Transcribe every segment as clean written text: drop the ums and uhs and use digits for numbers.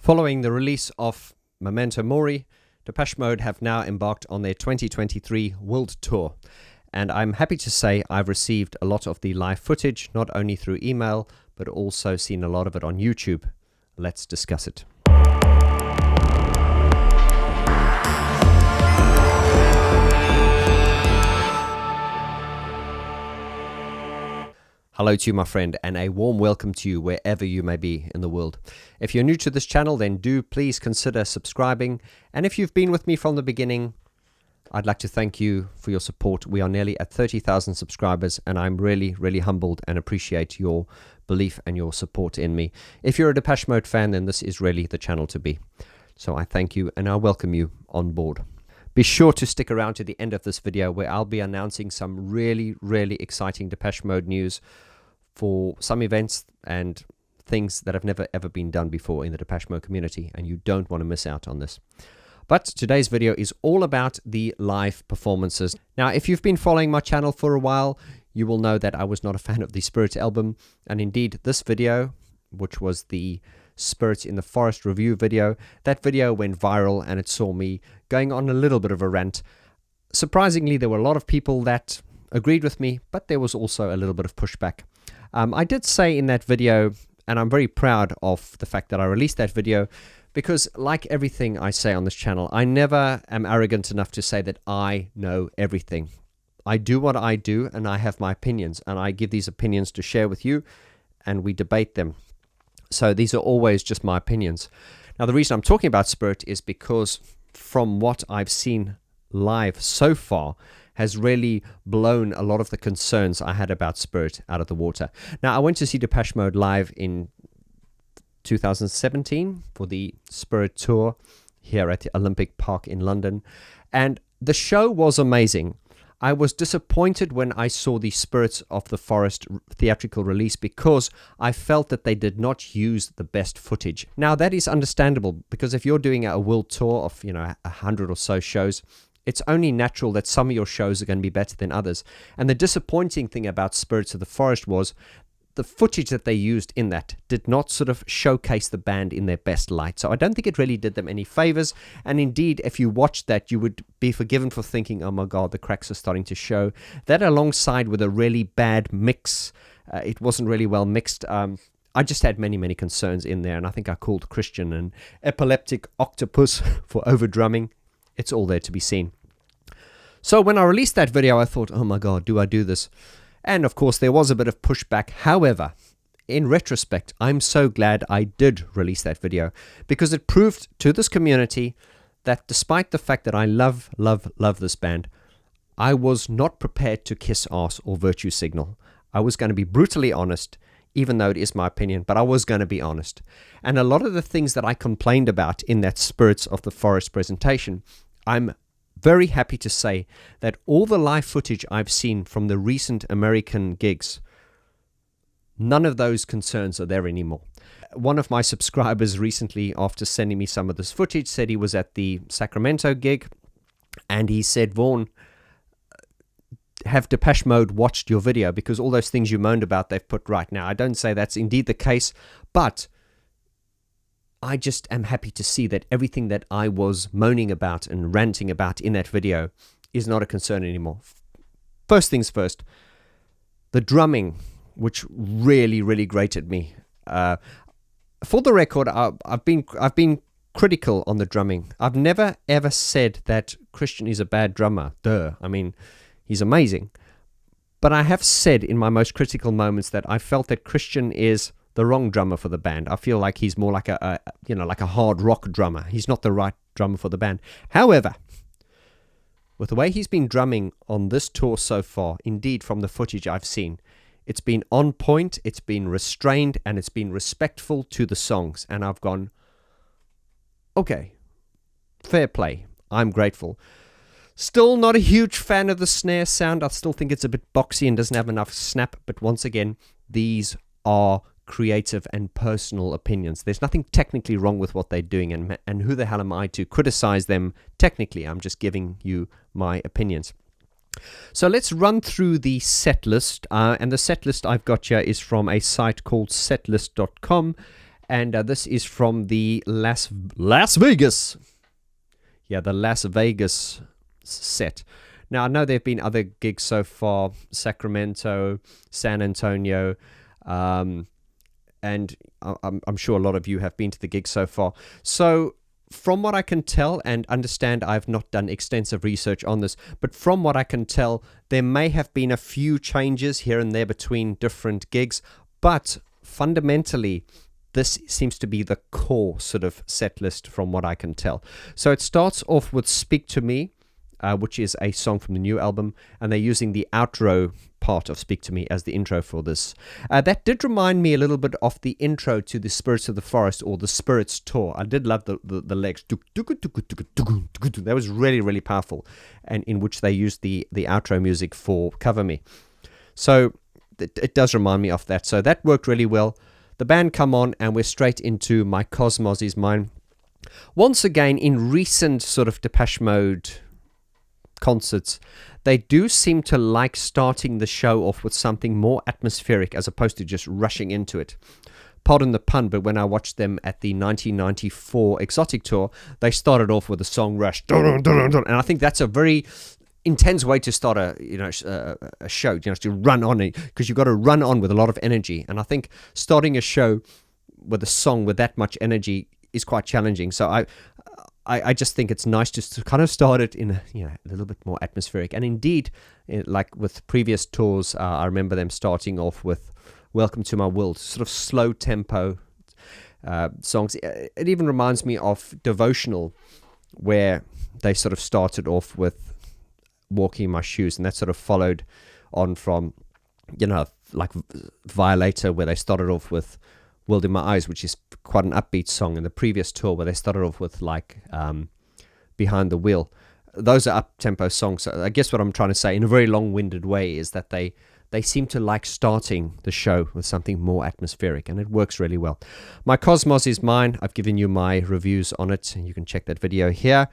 Following the release of Momento Mori, Depeche Mode have now embarked on their 2023 World Tour. And I'm happy to say I've received a lot of the live footage, not only through email, but also seen a lot of it on YouTube. Let's discuss it. Hello to you, my friend, and a warm welcome to you wherever you may be in the world. If you're new to this channel, then do please consider subscribing. And if you've been with me from the beginning, I'd like to thank you for your support. We are nearly at 30,000 subscribers, and I'm really, really humbled and appreciate your belief and your support in me. If you're a Depeche Mode fan, then this is really the channel to be. So I thank you, and I welcome you on board. Be sure to stick around to the end of this video where I'll be announcing some really, really exciting Depeche Mode news for some events and things that have never ever been done before in the Depeche Mode community, and you don't want to miss out on this. But today's video is all about the live performances. Now, if you've been following my channel for a while, you will know that I was not a fan of the Spirit album, and indeed this video, which was the Spirits in the Forest review video, that video went viral and it saw me going on a little bit of a rant. Surprisingly, there were a lot of people that agreed with me, but there was also a little bit of pushback. I did say in that video, and I'm very proud of the fact that I released that video, because like everything I say on this channel, I never am arrogant enough to say that I know everything. I do what I do, and I have my opinions, and I give these opinions to share with you, and we debate them. So these are always just my opinions. Now, the reason I'm talking about Spirit is because from what I've seen live so far has really blown a lot of the concerns I had about Spirit out of the water. Now, I went to see Depeche Mode live in 2017 for the Spirit Tour here at the Olympic Park in London, and the show was amazing. I was disappointed when I saw the Spirits of the Forest theatrical release because I felt that they did not use the best footage. Now, that is understandable because if you're doing a world tour of, 100 or so shows, it's only natural that some of your shows are going to be better than others. And the disappointing thing about Spirits of the Forest was the footage that they used in that did not sort of showcase the band in their best light. So I don't think it really did them any favors. And indeed, if you watched that, you would be forgiven for thinking, oh my God, the cracks are starting to show. That alongside with a really bad mix, it wasn't really well mixed. I just had many, many concerns in there. And I think I called Christian an epileptic octopus for overdrumming. It's all there to be seen. So when I released that video, I thought, oh my God, do I do this? And of course, there was a bit of pushback. However, in retrospect, I'm so glad I did release that video because it proved to this community that despite the fact that I love this band, I was not prepared to kiss ass or virtue signal. I was going to be brutally honest, even though it is my opinion, but I was going to be honest. And a lot of the things that I complained about in that Spirits of the Forest presentation, I'm very happy to say that all the live footage I've seen from the recent American gigs, none of those concerns are there anymore. One of my subscribers recently, after sending me some of this footage, said he was at the Sacramento gig, and he said, Vaughn, have Depeche Mode watched your video? Because all those things you moaned about, they've put right. Now, I don't say that's indeed the case, but I just am happy to see that everything that I was moaning about and ranting about in that video is not a concern anymore. First things first, the drumming, which really, really grated me. For the record, I've been critical on the drumming. I've never ever said that Christian is a bad drummer. Duh. I mean, he's amazing. But I have said in my most critical moments that I felt that Christian is the wrong drummer for the band. I feel like he's more like a hard rock drummer. He's not the right drummer for the band. However, with the way he's been drumming on this tour so far, indeed from the footage I've seen, it's been on point, it's been restrained, and it's been respectful to the songs. And I've gone, okay, fair play. I'm grateful. Still not a huge fan of the snare sound. I still think it's a bit boxy and doesn't have enough snap. But once again, these are creative and personal opinions. There's nothing technically wrong with what they're doing, and who the hell am I to criticize them technically? I'm just giving you my opinions. So let's run through the set list, and the set list I've got here is from a site called setlist.com, And this is from the Las Vegas. Yeah, the Las Vegas set. Now, I know there have been other gigs so far, Sacramento, San Antonio, and I'm sure a lot of you have been to the gigs so far. So, from what I can tell and understand, I've not done extensive research on this, but from what I can tell, there may have been a few changes here and there between different gigs, but fundamentally, this seems to be the core sort of set list from what I can tell. So it starts off with Speak to Me, which is a song from the new album, and they're using the outro part of Speak to Me as the intro for this. That did remind me a little bit of the intro to the Spirits of the Forest or the Spirits tour. I did love the legs. That was really, really powerful, and in which they used the outro music for Cover Me. So it does remind me of that. So that worked really well. The band come on, and we're straight into My Cosmos Is Mine. Once again, in recent sort of Depeche Mode concerts, they do seem to like starting the show off with something more atmospheric as opposed to just rushing into it. Pardon the pun, but when I watched them at the 1994 Exotic Tour, they started off with a song rush, and I think that's a very intense way to start a show, to run on it, because you've got to run on with a lot of energy. And I think starting a show with a song with that much energy is quite challenging. So I just think it's nice just to kind of start it in a little bit more atmospheric. And indeed, like with previous tours, I remember them starting off with Welcome to My World, sort of slow tempo songs. It even reminds me of Devotional, where they sort of started off with Walking in My Shoes, and that sort of followed on from, like Violator, where they started off with World in My Eyes, which is quite an upbeat song, and the previous tour where they started off with Behind the Wheel. Those are up-tempo songs. So I guess what I'm trying to say in a very long-winded way is that they seem to like starting the show with something more atmospheric, and it works really well. My Cosmos Is Mine. I've given you my reviews on it. You can check that video here.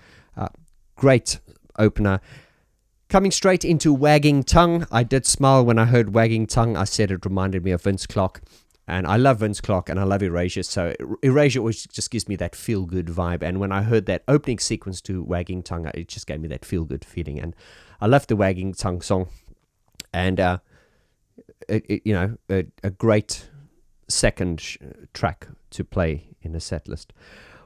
Great opener. Coming straight into Wagging Tongue. I did smile when I heard Wagging Tongue. I said it reminded me of Vince Clarke. And I love Vince Clarke and I love Erasure. So Erasure always just gives me that feel-good vibe. And when I heard that opening sequence to Wagging Tongue, it just gave me that feel-good feeling. And I love the Wagging Tongue song. And, a great second track to play in a set list.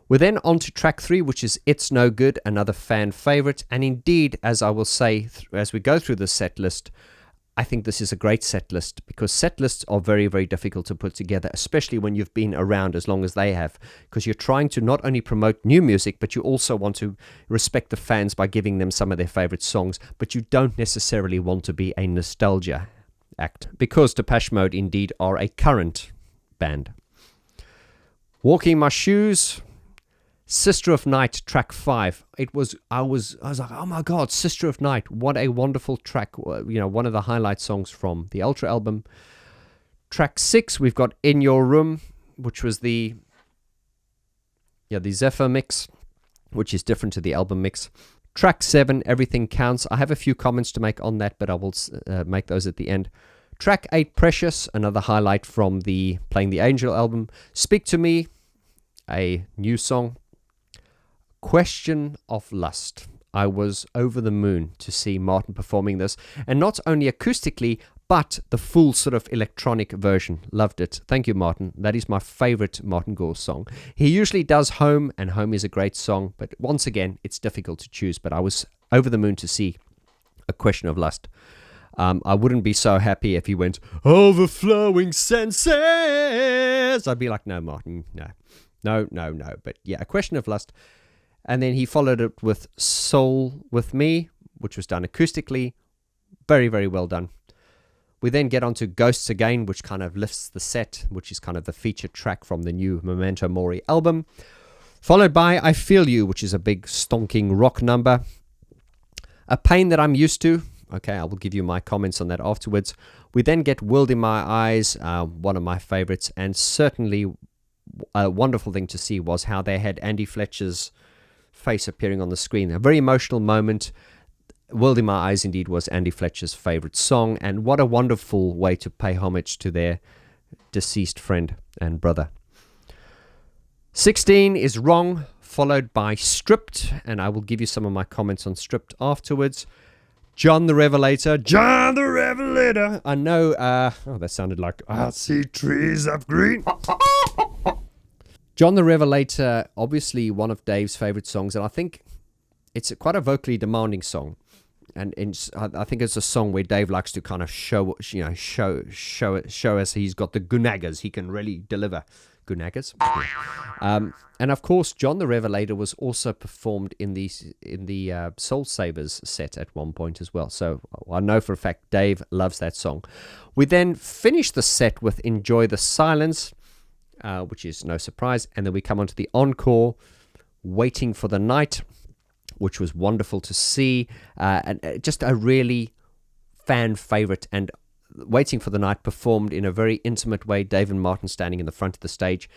We're then on to track 3, which is It's No Good, another fan favorite. And indeed, as I will say, as we go through the set list, I think this is a great set list, because set lists are very, very difficult to put together, especially when you've been around as long as they have, because you're trying to not only promote new music, but you also want to respect the fans by giving them some of their favorite songs, but you don't necessarily want to be a nostalgia act, because Depeche Mode indeed are a current band. Walking My Shoes, Sister of Night, track 5. I was like, oh my God, Sister of Night, what a wonderful track. One of the highlight songs from the Ultra album. Track 6, we've got In Your Room, which was the Zephyr mix, which is different to the album mix. Track 7, Everything Counts. I have a few comments to make on that, but I will make those at the end. Track 8, Precious, another highlight from the Playing the Angel album. Speak to Me, a new song. Question of Lust. I was over the moon to see Martin performing this, and not only acoustically, but the full sort of electronic version. Loved it. Thank you, Martin. That is my favorite Martin Gore song. He usually does Home, and Home is a great song, but once again, it's difficult to choose. But I was over the moon to see A Question of Lust. I wouldn't be so happy if he went, overflowing senses. I'd be like, no, Martin, no. But yeah, A Question of Lust. And then he followed it with Soul With Me, which was done acoustically. Very, very well done. We then get on to Ghosts Again, which kind of lifts the set, which is kind of the featured track from the new Memento Mori album. Followed by I Feel You, which is a big stonking rock number. A Pain That I'm Used To. Okay, I will give you my comments on that afterwards. We then get World in My Eyes, one of my favorites. And certainly a wonderful thing to see was how they had Andy Fletcher's face appearing on the screen. A very emotional moment. World in My Eyes indeed was Andy Fletcher's favorite song, and what a wonderful way to pay homage to their deceased friend and brother. 16 is Wrong, followed by Stripped, and I will give you some of my comments on Stripped afterwards. John the Revelator. John the Revelator. I know, that sounded like, I see trees of green. John the Revelator, obviously one of Dave's favorite songs, and I think it's quite a vocally demanding song. And I think it's a song where Dave likes to kind of show as he's got the gunagas. He can really deliver gunagas. And of course, John the Revelator was also performed in the Soul Savers set at one point as well. So I know for a fact Dave loves that song. We then finish the set with Enjoy the Silence, which is no surprise. And then we come on to the encore, Waiting for the Night, which was wonderful to see, and just a really fan favorite. And Waiting for the Night performed in a very intimate way. Dave and Martin standing in the front of the stage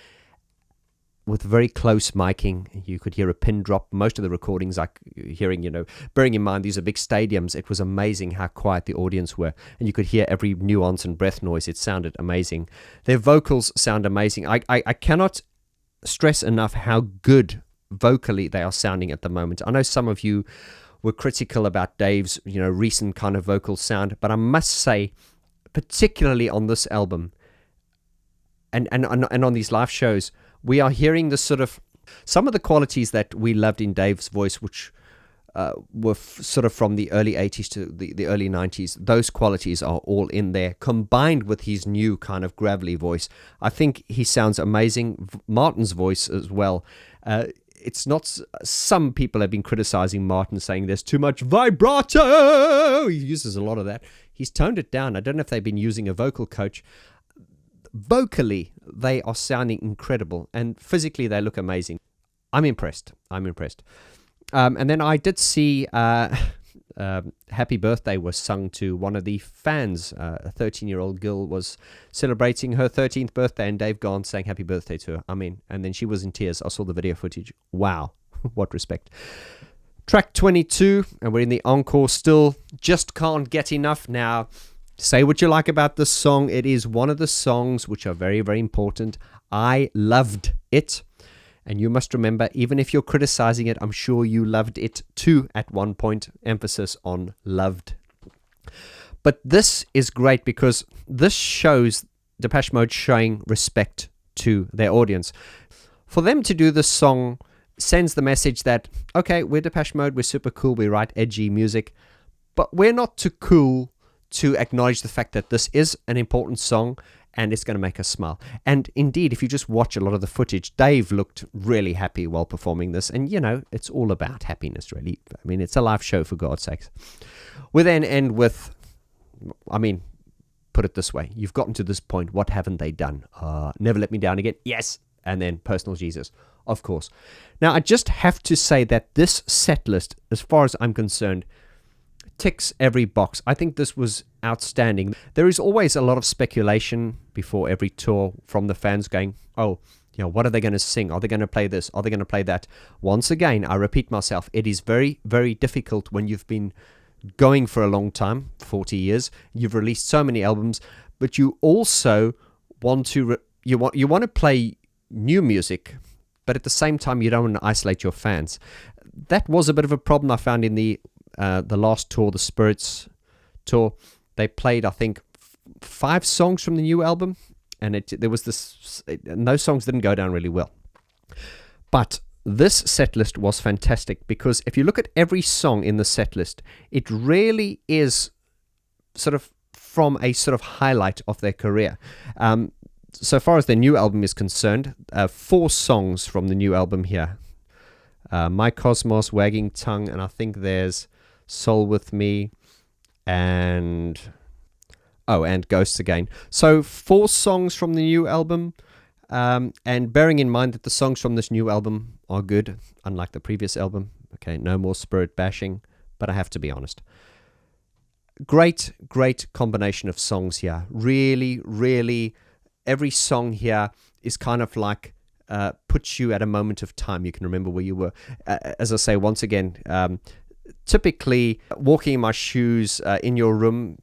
with very close miking. You could hear a pin drop. Most of the recordings are hearing, bearing in mind these are big stadiums, it was amazing how quiet the audience were, and you could hear every nuance and breath noise. It sounded amazing. Their vocals sound amazing. I cannot stress enough how good vocally they are sounding at the moment. I know some of you were critical about Dave's recent kind of vocal sound, but I must say, particularly on this album and on these live shows, we are hearing the sort of some of the qualities that we loved in Dave's voice, which were sort of from the early 80s to the early 90s. Those qualities are all in there, combined with his new kind of gravelly voice. I think he sounds amazing. Martin's voice as well. It's not, some people have been criticizing Martin, saying there's too much vibrato. He uses a lot of that. He's toned it down. I don't know if they've been using a vocal coach. Vocally, they are sounding incredible, and physically they look amazing. I'm impressed. And then I did see Happy Birthday was sung to one of the fans. A 13-year-old girl was celebrating her 13th birthday, and Dave Vaughn sang Happy Birthday to her. And then she was in tears. I saw the video footage. Wow, what respect. Track 22, and we're in the encore still. Just Can't Get Enough. Now, say what you like about this song. It is one of the songs which are very, very important. I loved it. And you must remember, even if you're criticizing it, I'm sure you loved it too at one point. Emphasis on loved. But this is great because this shows Depeche Mode showing respect to their audience. For them to do this song sends the message that, okay, we're Depeche Mode, we're super cool, we write edgy music, but we're not too cool to acknowledge the fact that this is an important song and it's going to make us smile. And indeed, if you just watch a lot of the footage, Dave looked really happy while performing this. And, it's all about happiness, really. I mean, it's a live show, for God's sakes. We then end with, put it this way. You've gotten to this point. What haven't they done? Never Let Me Down Again. Yes. And then Personal Jesus, of course. Now, I just have to say that this set list, as far as I'm concerned, ticks every box. I think this was outstanding. There is always a lot of speculation before every tour from the fans going, what are they going to sing? Are they going to play this? Are they going to play that? Once again, I repeat myself, it is very, very difficult when you've been going for a long time, 40 years, you've released so many albums, but you also want to you want to play new music, but at the same time you don't want to isolate your fans. That was a bit of a problem I found in the last tour, the Spirits tour. They played, I think, 5 songs from the new album, and those songs didn't go down really well. But this set list was fantastic because if you look at every song in the set list, it really is sort of from a sort of highlight of their career. So far as their new album is concerned, 4 songs from the new album here. My Cosmos, Wagging Tongue, and I think there's Soul With Me, and Ghosts Again. So 4 songs from the new album, and bearing in mind that the songs from this new album are good, unlike the previous album. Okay, no more spirit bashing, but I have to be honest. Great combination of songs here. Really, really, every song here is kind of like puts you at a moment of time. You can remember where you were. As I say, once again, typically walking in my shoes in your room,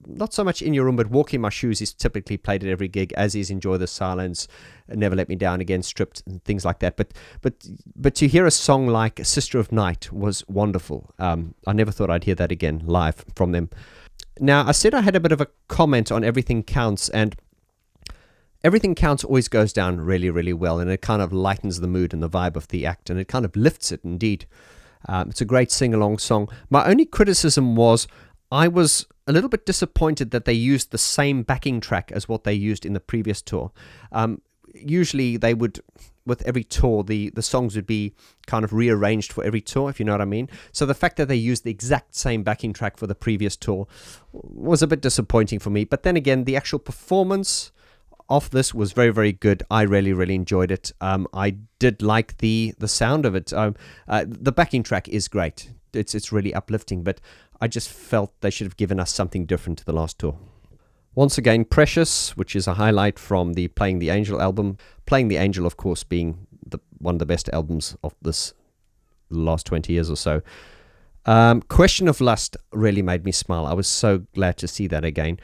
not so much in your room, but walking in my shoes is typically played at every gig, as is Enjoy the Silence, Never Let Me Down Again, Stripped, and things like that. But to hear a song like Sister of Night was wonderful. I never thought I'd hear that again live from them. Now, I said I had a bit of a comment on Everything Counts, and Everything Counts always goes down really, really well, and it kind of lightens the mood and the vibe of the act, and it kind of lifts it indeed. It's a great sing-along song. My only criticism was I was a little bit disappointed that they used the same backing track as what they used in the previous tour. Usually they would, with every tour, the songs would be kind of rearranged for every tour, if you know what I mean. So the fact that they used the exact same backing track for the previous tour was a bit disappointing for me. But then again, the actual performance of this was very, very good. I really, really enjoyed it. I did like the sound of it. The backing track is great. It's really uplifting, but I just felt they should have given us something different to the last tour. Once again, Precious, which is a highlight from the Playing the Angel album. Playing the Angel, of course, being one of the best albums of this last 20 years or so. Question of Lust really made me smile. I was so glad to see that again.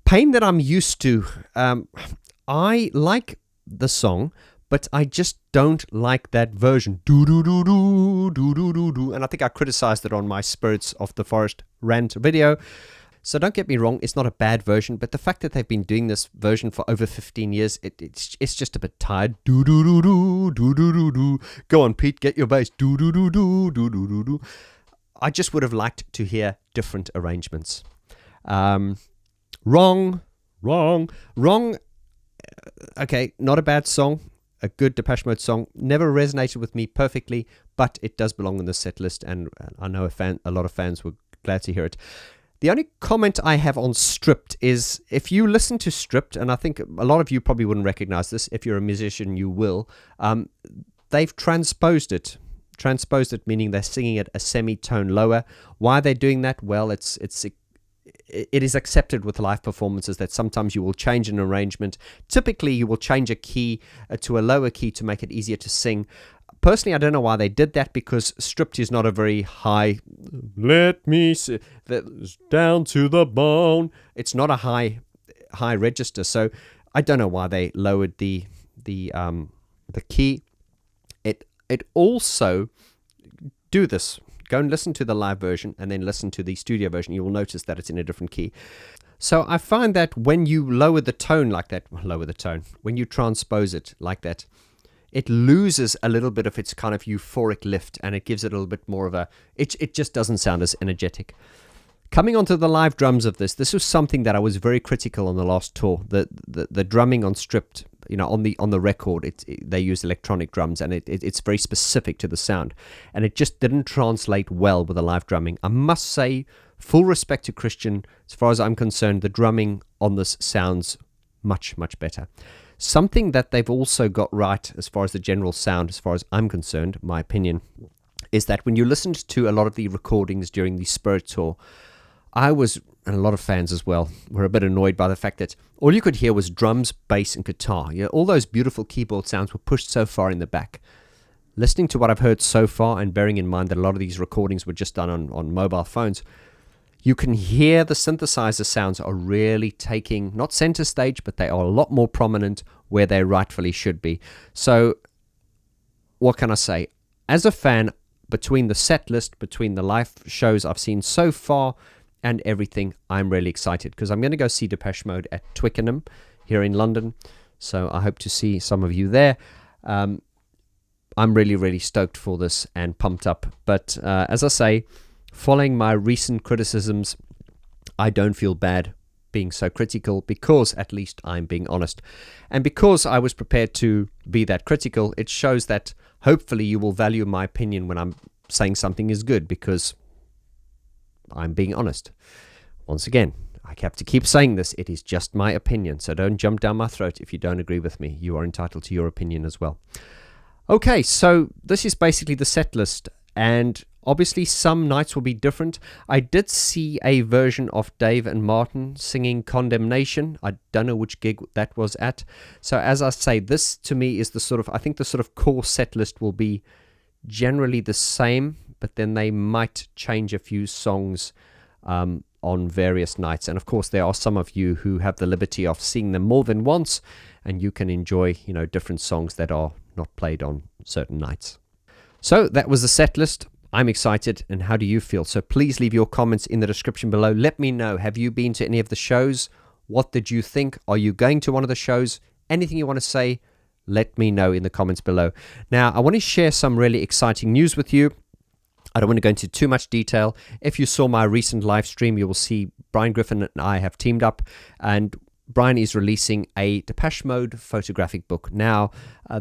Pain That I'm Used to. I like the song, but I just don't like that version. Do do do do do do do do. And I think I criticized it on my Spirits of the Forest rant video. So don't get me wrong, it's not a bad version, but the fact that they've been doing this version for over 15 years, it's just a bit tired. Do do do do do do do do. Go on, Pete, get your bass. Do do do do do do do do. I just would have liked to hear different arrangements. Wrong. Okay, not a bad song. A good Depeche Mode song. Never resonated with me perfectly, but it does belong in the set list, and I know a lot of fans were glad to hear it. The only comment I have on Stripped is, if you listen to Stripped, and I think a lot of you probably wouldn't recognize this, if you're a musician you will, they've transposed it. Transposed it, meaning they're singing it a semitone lower. Why are they doing that? Well, it is accepted with live performances that sometimes you will change an arrangement. Typically, you will change a key to a lower key to make it easier to sing. Personally, I don't know why they did that, because Stripped is not a very high, let me see, that's down to the bone. It's not a high register, so I don't know why they lowered the key. It also, do this. Go and listen to the live version and then listen to the studio version. You will notice that it's in a different key. So I find that when you lower the tone like that, when you transpose it like that, it loses a little bit of its kind of euphoric lift, and it gives it a little bit more of a, it just doesn't sound as energetic. Coming onto the live drums of this was something that I was very critical on the last tour. The drumming on Stripped, on the record, they use electronic drums, and it's very specific to the sound, and it just didn't translate well with the live drumming. I must say, full respect to Christian, as far as I'm concerned, the drumming on this sounds much, much better. Something that they've also got right as far as the general sound, as far as I'm concerned, my opinion, is that when you listened to a lot of the recordings during the Spirit tour, I was, and a lot of fans as well, were a bit annoyed by the fact that all you could hear was drums, bass, and guitar. All those beautiful keyboard sounds were pushed so far in the back. Listening to what I've heard so far, and bearing in mind that a lot of these recordings were just done on mobile phones, you can hear the synthesizer sounds are really taking, not center stage, but they are a lot more prominent where they rightfully should be. So, what can I say? As a fan, between the set list, between the live shows I've seen so far and everything, I'm really excited, because I'm going to go see Depeche Mode at Twickenham here in London. So I hope to see some of you there. I'm really, really stoked for this and pumped up. But as I say, following my recent criticisms, I don't feel bad being so critical, because at least I'm being honest. And because I was prepared to be that critical, it shows that hopefully you will value my opinion when I'm saying something is good, because I'm being honest. Once again, I have to keep saying this, it is just my opinion, so don't jump down my throat if you don't agree with me. You are entitled to your opinion as well. Okay, so this is basically the set list, and obviously some nights will be different. I did see a version of Dave and Martin singing Condemnation. I don't know which gig that was at. So as I say, this to me is I think the sort of core set list will be generally the same, but then they might change a few songs on various nights. And of course, there are some of you who have the liberty of seeing them more than once, and you can enjoy, different songs that are not played on certain nights. So that was the set list. I'm excited, and how do you feel? So please leave your comments in the description below. Let me know, have you been to any of the shows? What did you think? Are you going to one of the shows? Anything you want to say, let me know in the comments below. Now, I want to share some really exciting news with you. I don't want to go into too much detail. If you saw my recent live stream, you will see Brian Griffin and I have teamed up, and Brian is releasing a Depeche Mode photographic book. Now,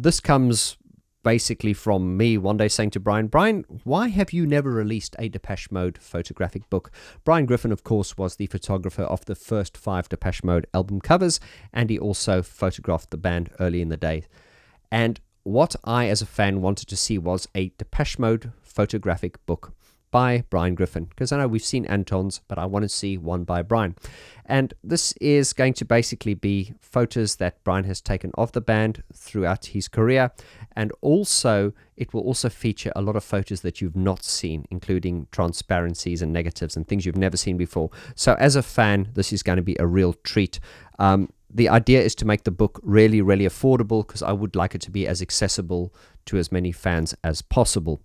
this comes basically from me one day saying to Brian, why have you never released a Depeche Mode photographic book? Brian Griffin, of course, was the photographer of the first 5 Depeche Mode album covers, and he also photographed the band early in the day. And what I, as a fan, wanted to see was a Depeche Mode photographic book by Brian Griffin, because I know we've seen Anton's, but I want to see one by Brian. And this is going to basically be photos that Brian has taken of the band throughout his career, and also it will also feature a lot of photos that you've not seen, including transparencies and negatives and things you've never seen before. So as a fan, this is going to be a real treat. The idea is to make the book really, really affordable, because I would like it to be as accessible to as many fans as possible.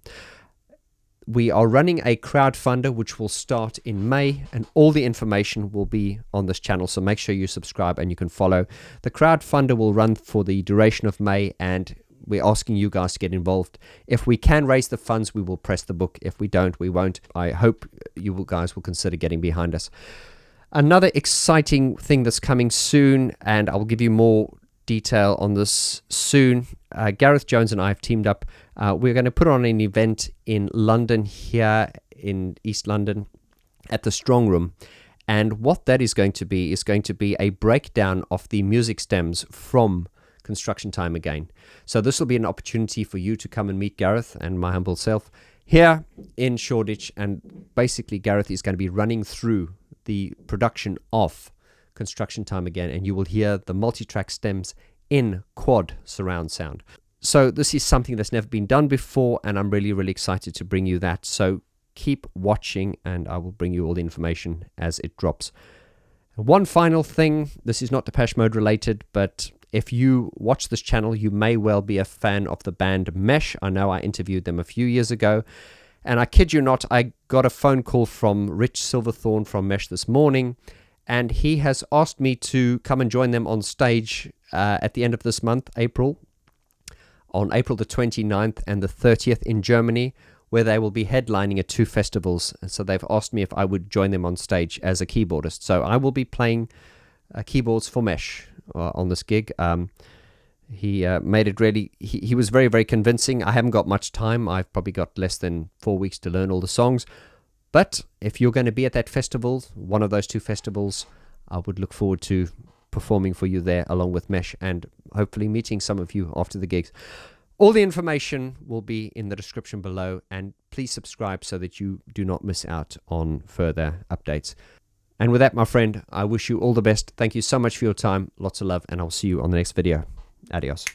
We are running a crowdfunder which will start in May, and all the information will be on this channel, so make sure you subscribe and you can follow. The crowdfunder will run for the duration of May, and we're asking you guys to get involved. If we can raise the funds, we will press the book. If we don't, we won't. I hope you guys will consider getting behind us. Another exciting thing that's coming soon, and I will give you more detail on this soon. Gareth Jones and I have teamed up. We're going to put on an event in London, here in East London, at the Strong Room. And what that is going to be a breakdown of the music stems from Construction Time Again. So this will be an opportunity for you to come and meet Gareth and my humble self here in Shoreditch. And basically, Gareth is going to be running through the production of Construction Time Again, and you will hear the multi-track stems in quad surround sound. So this is something that's never been done before, and I'm really, really excited to bring you that. So keep watching, and I will bring you all the information as it drops. One final thing, this is not Depeche Mode related, but if you watch this channel, you may well be a fan of the band Mesh. I know I interviewed them a few years ago, and I kid you not, I got a phone call from Rich Silverthorne from Mesh this morning, and he has asked me to come and join them on stage at the end of this month, April, on April the 29th and the 30th in Germany, where they will be headlining at 2 festivals. And so they've asked me if I would join them on stage as a keyboardist. So I will be playing keyboards for Mesh on this gig. He made it really, he was very, very convincing. I haven't got much time. I've probably got less than 4 weeks to learn all the songs. But if you're going to be at that festival, one of those 2 festivals, I would look forward to performing for you there along with Mesh, and hopefully meeting some of you after the gigs. All the information will be in the description below, and please subscribe so that you do not miss out on further updates. And with that, my friend, I wish you all the best. Thank you so much for your time. Lots of love, and I'll see you on the next video. Adios.